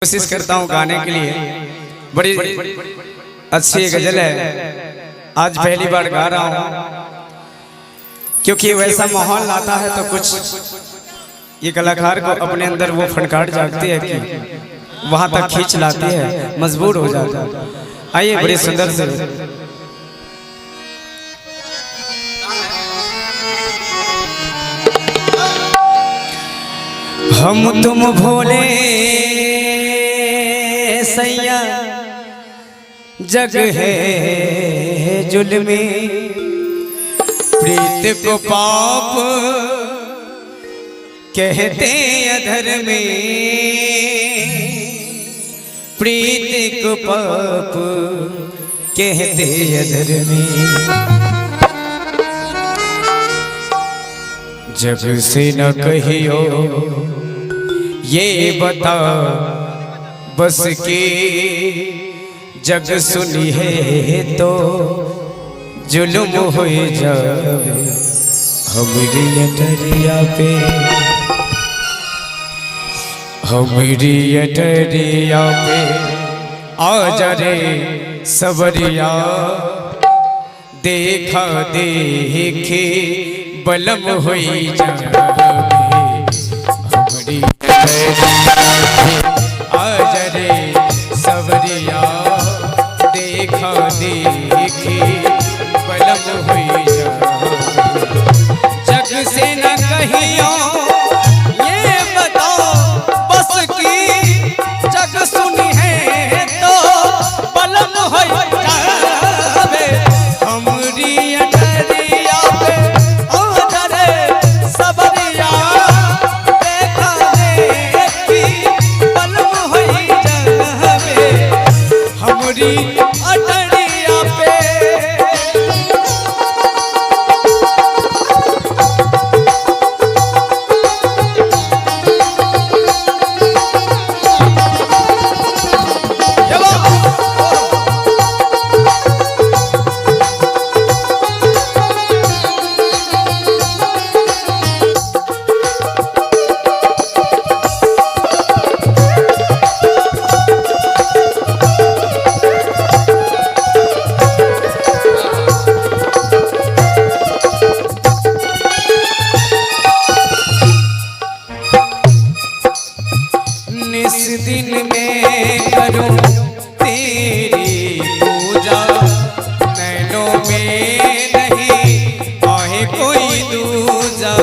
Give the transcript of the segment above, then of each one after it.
कोशिश करता हूँ गाने के लिए। बड़ी अच्छी गजल है, आज पहली बार गा रहा हूँ क्योंकि वैसा माहौल लाता है तो कुछ ये कलाकार को अपने अंदर वो फनकार जागती है कि वहां तक खींच लाती है, मजबूर हो जाता है। आइए बड़े सुंदर से हम तुम भोले सैया जग है जुल्मी, प्रीत को पाप कहते अधर में, प्रीत को पाप कहते अधर में। जग से न कहियो ये बता बस के, जग सुनी है तो जुल्म हो जावे हमारी अटरिया पे, हमारी अटरिया पे आ जा रे सबरिया, देखा देखे बलम हो जावे हमारी आ जा रे सबरिया, देखा देखे बलम हो जावे। जग से न कहियो ये बताओ बस की, जग सुनी है तो बलम हो जावे हमारी अटरिया पे आ जा रे सबरिया, देखा देखी बलम हो जावे हमारी अटरिया पे। इस दिन में करूं तेरी पूजा, नैनों में नहीं आए कोई दूजा,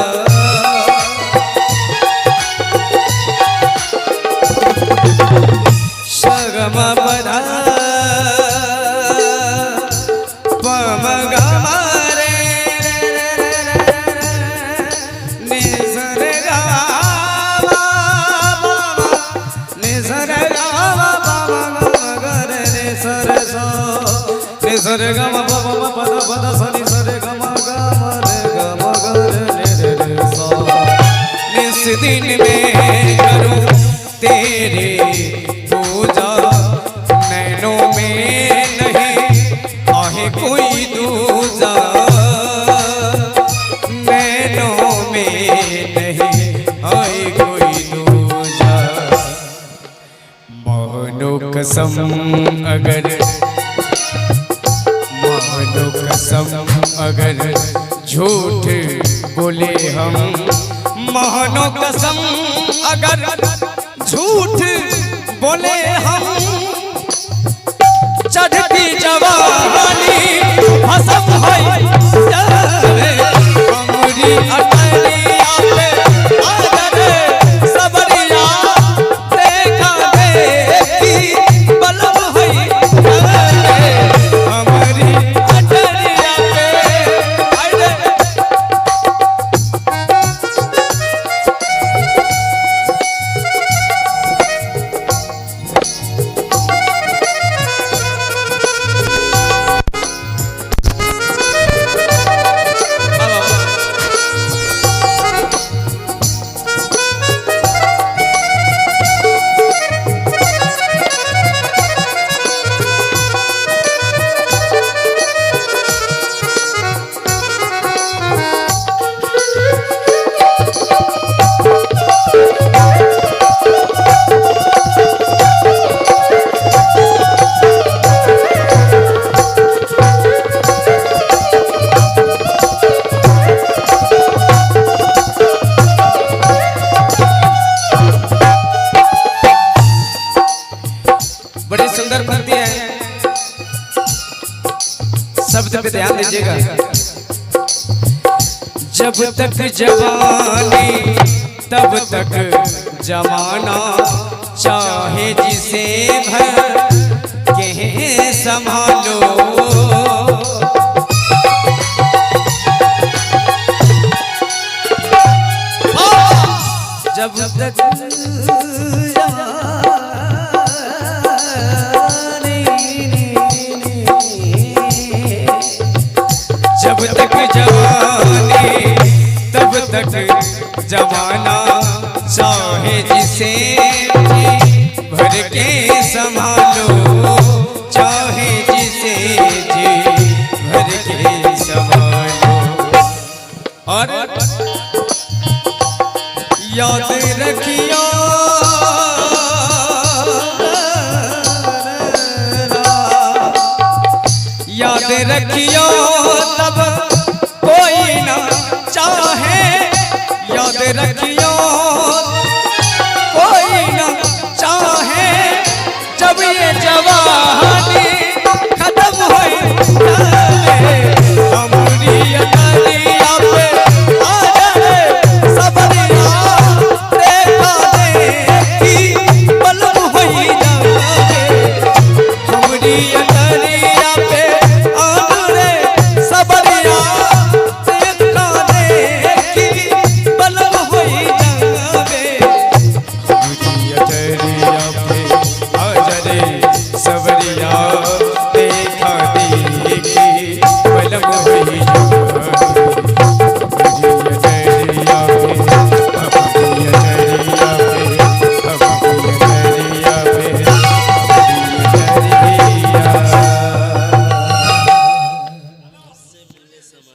शगम बधा पमगा मारे निसर सरे ग म प म प द प द स नि सरे ग म ग म रे ग म ग रे रे रे सा। इस दिन में करूं तेरी पूजा, नैनों में नहीं आहे कोई दूजा, नैनों में नहीं आए कोई दूजा। मानो कसम अगर कसम अगर झूठ बोले हम, मानो कसम अगर झूठ बोले हम, चढ़ती जवानी भस्म हो जावे हमारी अटरिया पे आ जा रे सबरिया, देखा देखी बलम हो जावे हमारी अटरिया पे। शब्द पे ध्यान दीजिएगा। जब तक जवानी तब तक जमाना, चाहे जिसे भर के संभालो। जब तक जवानी तब तक जमाना, चाहे जिसे भर के संभालो।